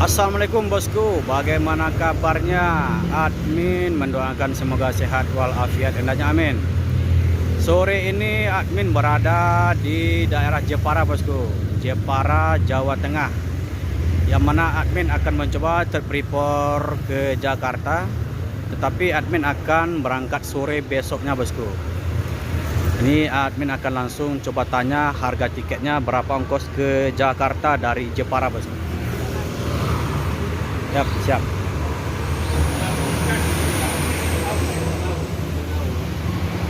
Assalamualaikum bosku, bagaimana kabarnya? Admin mendoakan semoga sehat walafiat hendaknya, amin. Sore ini admin berada di daerah Jepara bosku, Jepara, Jawa Tengah, yang mana admin akan mencoba terprepare ke Jakarta, tetapi admin akan berangkat sore besoknya bosku. Ini admin akan langsung coba tanya harga tiketnya berapa ongkos ke Jakarta dari Jepara bosku. Siap.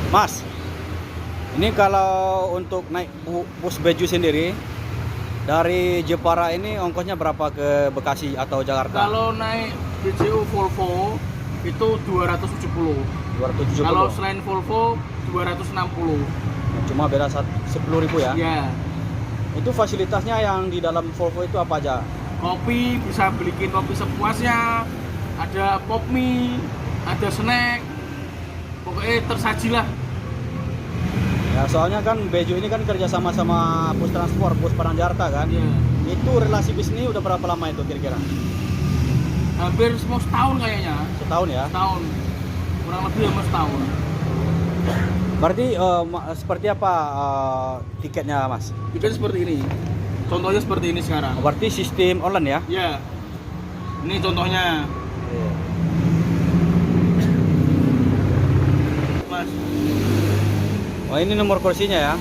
Mas, ini kalau untuk naik bus Beju sendiri dari Jepara ini ongkosnya berapa ke Bekasi atau Jakarta? Kalau naik BJU Volvo itu 270. 270. Kalau selain Volvo 260. Cuma beda 10.000 ya? Ya. Itu fasilitasnya yang di dalam Volvo itu apa aja? Kopi bisa belikin kopi sepuasnya, ada pop mie, ada snack, pokoknya tersajilah. Ya soalnya kan Beju ini kan kerjasama sama bus transport, bus Paranjarta kan? Ya. Itu relasi bisnis udah berapa lama itu kira-kira? Hampir semua setahun kayaknya. Setahun ya? Setahun, kurang lebih ya setahun. Berarti seperti apa tiketnya mas? Tiket seperti ini. Contohnya seperti ini sekarang. Berarti sistem online ya? Ya. Ini contohnya. Mas. Oh ini nomor kursinya ya.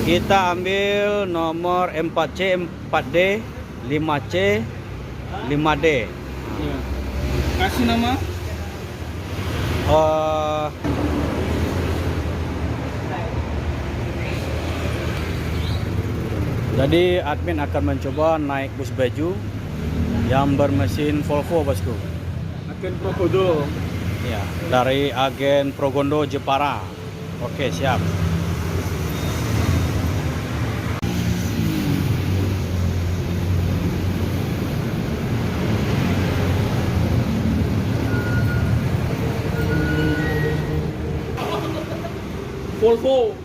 Kita ambil nomor 4C, 4D, 5C, 5D. Ya. Kasih nama. Jadi admin akan mencoba naik bus Beju yang bermesin Volvo bosku. Agen Progondo. Ya, dari agen Progondo Jepara. Oke, siap. Volvo.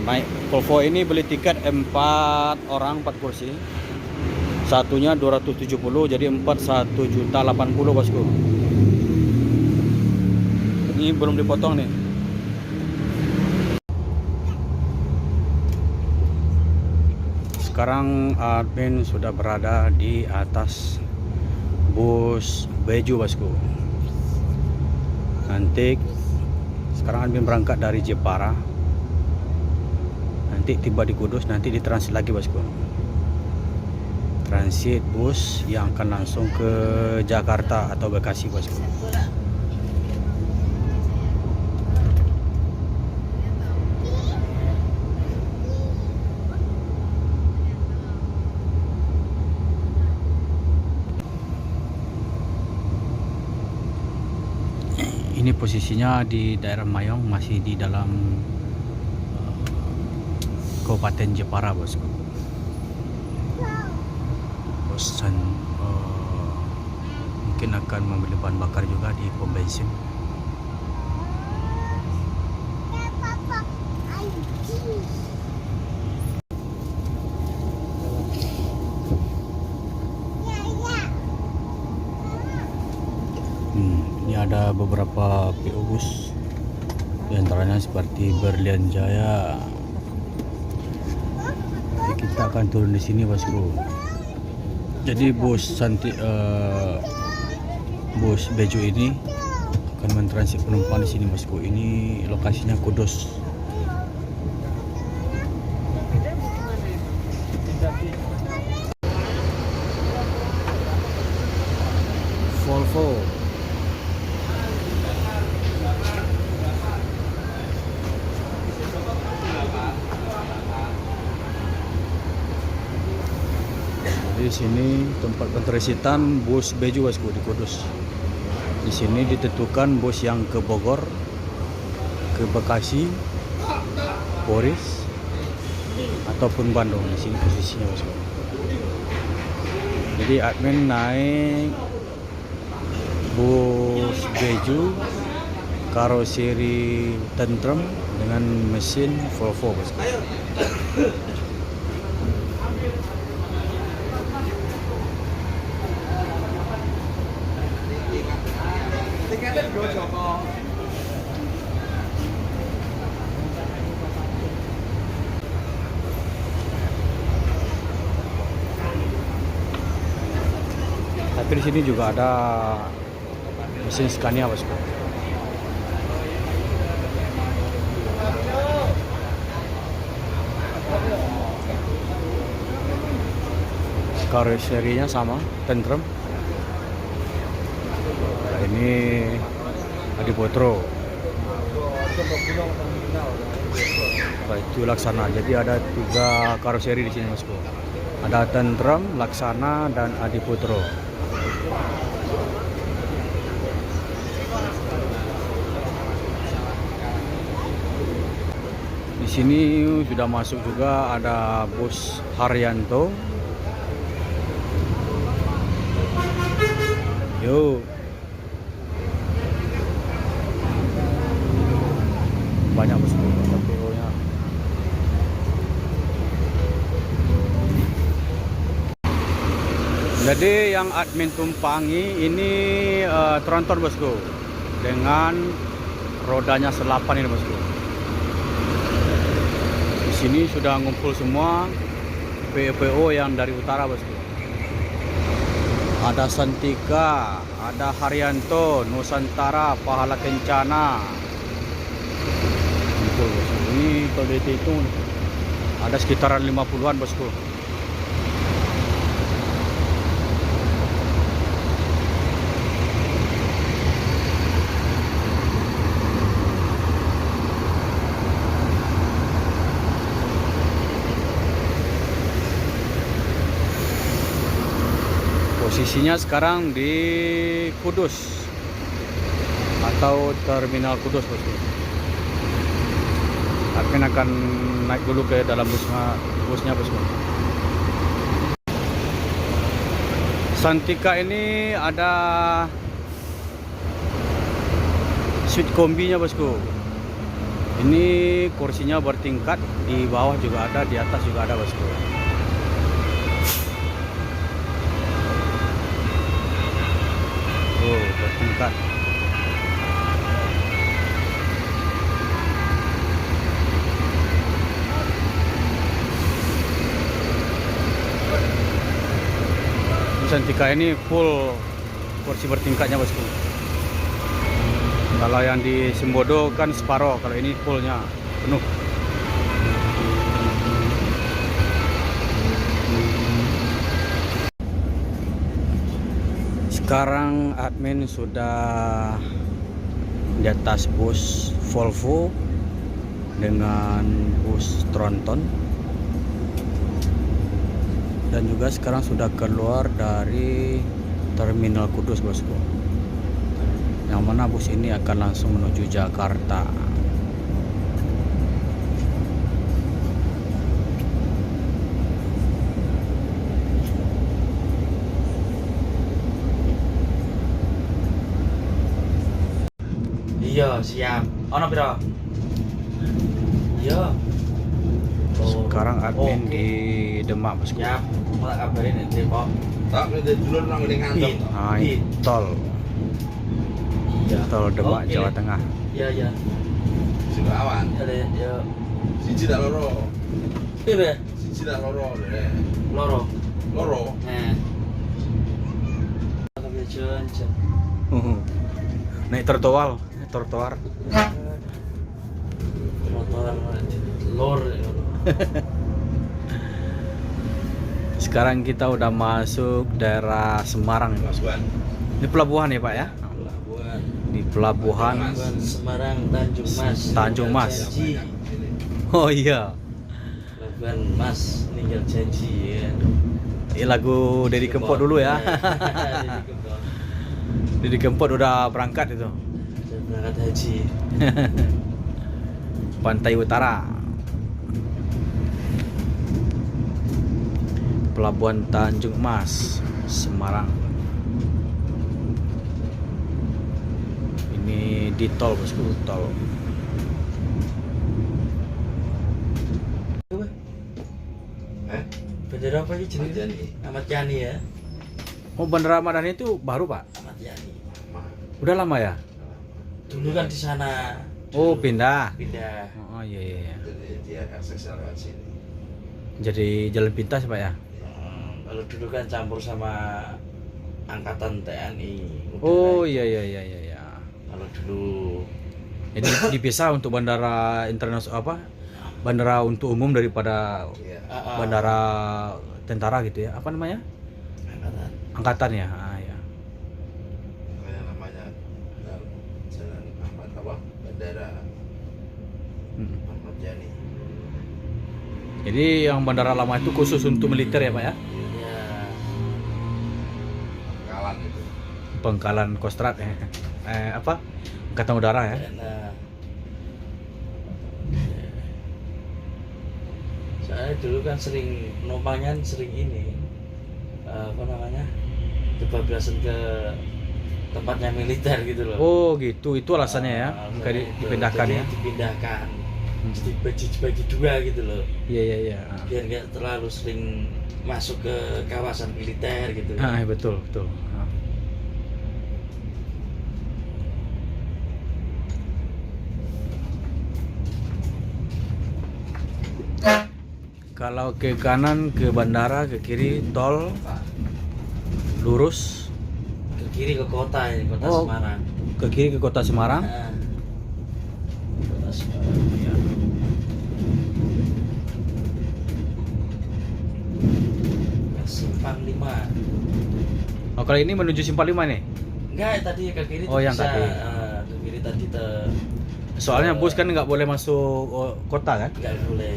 Naik Volvo ini beli tiket 4 orang 4 kursi. Satunya 270 jadi 4 1.080 bosku. Ini belum dipotong nih. Sekarang admin sudah berada di atas bus Beju bosku. Nanti sekarang admin berangkat dari Jepara. Nanti tiba di Kudus, nanti ditransit lagi bosku. Transit bus yang akan langsung ke Jakarta atau Bekasi bosku. Ini posisinya di daerah Mayong, masih di dalam Kabupaten Jepara bosku. Bosan mungkin akan membeli bahan bakar juga di pom bensin. Ini ada beberapa PO bus, di antaranya seperti Berlian Jaya. Kita akan turun di sini bosku. Jadi bus Beju ini akan mentransit penumpang di sini bosku. Ini lokasinya Kudus. Volvo. Di sini tempat pentrasitan bus Beju bosku di Kudus. Di sini ditentukan bus yang ke Bogor, ke Bekasi, Boris, ataupun Bandung. Di sini posisinya bosku. Jadi admin naik bus Beju karoseri tentrem dengan mesin Volvo bosku. Tiketnya Bro Joko. Tapi di sini juga ada mesin Scania, bosku. Karoserinya sama, tentrem. Nah, ini Adiputro. Nah, itu Laksana. Jadi ada 3 karoseri di sini, bosku. Ada Tentrem, Laksana, dan Adiputro. Di sini sudah masuk juga ada bus Haryanto. Yo. Banyak bus PO-nya. Jadi yang admin tumpangi ini tronton, bosku, dengan rodanya selapan ini, bosku. Di sini sudah ngumpul semua PO yang dari utara, bosku. Ada Santika, ada Haryanto, Nusantara, Pahala Kencana. Ngumpul, bosku. Ini kalau dihitung ada sekitaran 50-an, bosku. Posisinya sekarang di Kudus atau Terminal Kudus, bosku. Admin akan naik dulu ke dalam busnya, bosku. Santika ini ada suite kombinya, bosku. Ini kursinya bertingkat, di bawah juga ada, di atas juga ada, bosku. Oh, bertingkat. Santika ini full kursi bertingkatnya, bosku. Kalau yang di Sembodo kan separuh, kalau ini fullnya penuh. Sekarang admin sudah di atas bus Volvo dengan bus tronton, dan juga sekarang sudah keluar dari Terminal Kudus, bosku. Yang mana bus ini akan langsung menuju Jakarta. Iya, siap. Ono piro? Iya. Sekarang admin oke. di Demak, bosku. Siap. Mau tak kabarin nanti kok. Tak ngene dulur nang ngene kantong. Nah, ini tol Iya. Tol Demak, Oke. Jawa Tengah. Iya, iya. Sing awan. Ada ya. Siji tak loro. Piro? Siji tak loro lho. Loro. Loro. Nah. Aku jalan. Naik trotoar. Motor lor. Sekarang kita udah masuk daerah Semarang, Pak. Masukan. Ini pelabuhan ya, Pak ya? Pelabuhan. Di pelabuhan Semarang Tanjung Mas. Tanjung Mas. Janji. Oh iya. Pelabuhan Mas ninggal janji ya. Ini lagu Deddy Kempot dulu ya. Deddy Kempot. Deddy Kempot udah berangkat itu. Saya berangkat haji. Pantai Utara. Pelabuhan Tanjung Mas, Semarang. Ini di tol, bosku, tol. Bendera apa ini jenis? Ahmad Yani. Ahmad Yani ya. Oh, Bandara Ahmad Yani itu baru, Pak? Ahmad Yani. Udah lama ya? Dulu kan di sana. Oh, Dulu pindah. Pindah. Oh iya iya, iya. Jadi dia akses lewat sini. Jadi jalan pintas Pak ya? Kalau dulu kan campur sama angkatan TNI. Oh udara. iya iya iya iya, iya. Kalau dulu Jadi dipisah untuk bandara internasional apa? Bandara untuk umum daripada Iya. bandara tentara gitu ya. Apa namanya? angkatan. Angkatan ya. Ah, ya. Makanya namanya jalan Ahmad apa? Bandara Mm. Ahmad Yani. Jadi yang bandara lama itu khusus untuk militer ya Pak ya? Ya, Kalan itu. Pangkalan Kostrad apa? Angkatan udara ya. nah, saya dulu kan sering penumpangnya sering ini apa namanya kebablasan ke tempatnya militer gitu loh. Oh gitu, itu alasannya ya. Nggak dipindahkan Jadi ya. dipindahkan. Hmm. Jadi dibagi dua gitu loh. Iya iya iya. Biar nggak terlalu sering masuk ke kawasan militer gitu. Ah, betul betul. Ah. Kalau ke kanan ke bandara, ke kiri tol, lurus Ke kiri ke kota ini, kota Oh. Semarang. ke kiri ke kota Semarang. Nah, kota Semarang. Ya. Simpang 5. Oh kalau ini menuju Simpang 5 nih. Enggak, tadi ke kiri Oh, tuh yang bisa. tadi. Ke kiri tadi Soalnya bus kan nggak boleh masuk kota kan? nggak boleh.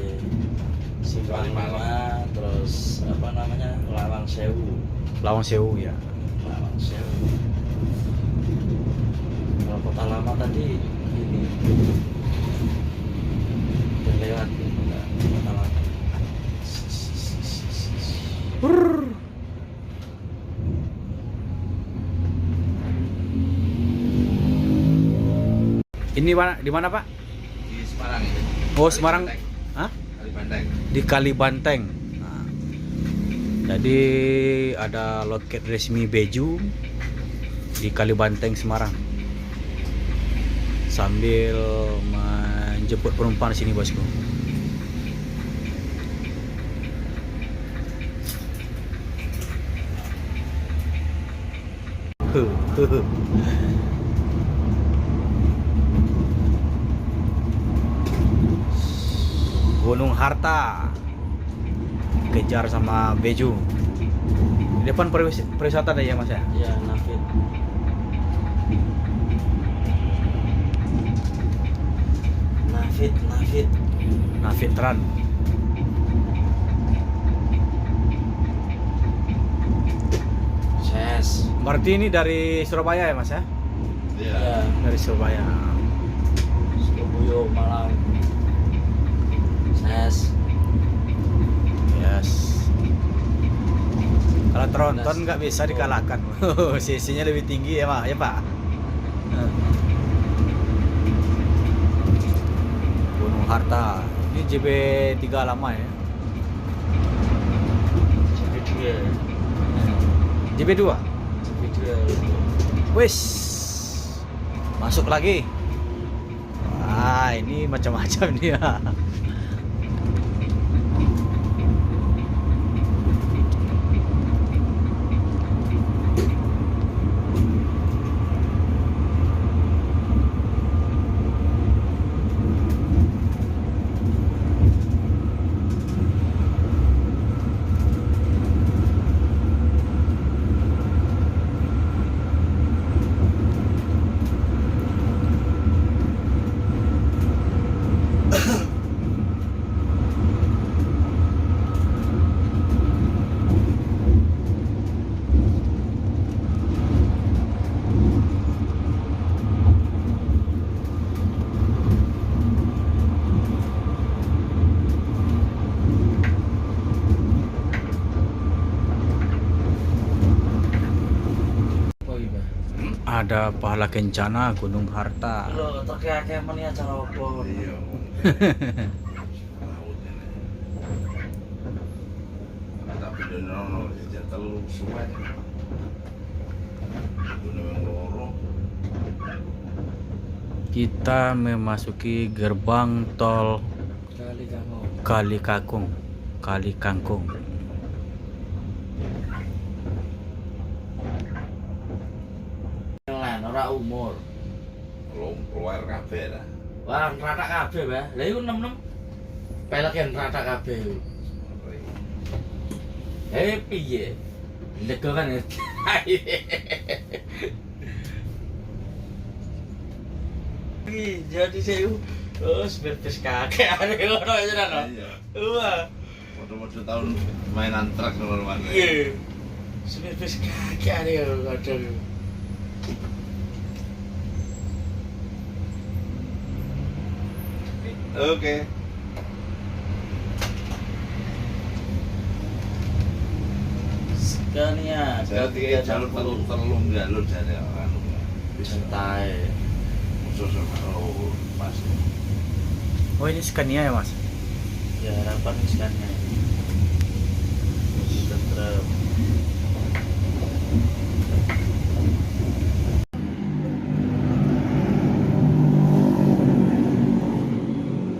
Simpang 5, terus apa namanya? Lawang Sewu. Lawang Sewu ya. Lawang Sewu. Kalau kota lama tadi ini udah lewat kota lama. Ini di mana Pak? Di Semarang itu. Oh Semarang. Hah? Kalibanteng. Di Kalibanteng. Nah, jadi ada loket resmi Beju di Kalibanteng Semarang. Sambil menjemput penumpang di sini bosku. Gunung Harta kejar sama Beju. Di depan pariwisata ada ya Mas ya? Ya, Nafit. Nafit. Nafitran. Ses. Berarti ini dari Surabaya ya Mas ya? Iya. Ya, Dari Surabaya. Surabaya, Malang. Ses. Yes. Kalau tronton nggak bisa dikalahkan. Sisinya lebih tinggi ya Pak, ya Pak. Gunung Harta. Ini JB3 lama ya. JB2. Wis. Masuk lagi. Wah, ini macam-macam dia. Ada pahala kencana Gunung Harta. Lho, terkaya meni acara opo? Iya. Laut ini. Tapi dono jajan telu suwe. Gunung yang loro. Kita memasuki gerbang tol Kali kamu. Kali Kangkung. Lan ora umur. Belum keluar kabeh lah. Wah, rata kabeh, Mbah. Lah iku 66 peleken rata kabeh. Piye? Lego kan. Jadi saya sepirpis kakek ada ngono aja kan. Iya. Wah. Foto-foto tahun mainan truk normal. Iya. Sepirpis kakek ada kadang. Oke. Scania. Saya tiga jalur terlalu jalur jadi anu. Santai. Khusus kalau pas. Oh, ini Scania ya, Mas? Ya harapan Scania. Tetap.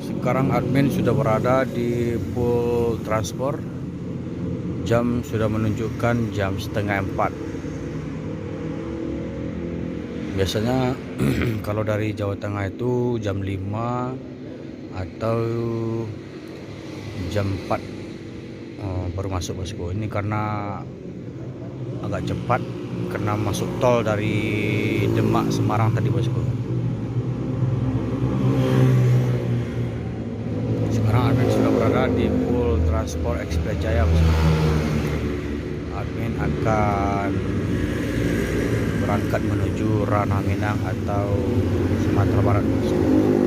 Sekarang admin sudah berada di pool transport. Jam sudah menunjukkan jam 3:30. Biasanya kalau dari Jawa Tengah itu jam 5 atau jam 4 baru masuk, bosku. Ini karena agak cepat karena masuk tol dari Demak Semarang tadi, bosku. Sekarang admin sudah berada di pool transport Express Jaya, bosku. Admin akan berangkat menuju Ranah Minang atau Sumatera Barat, bosku.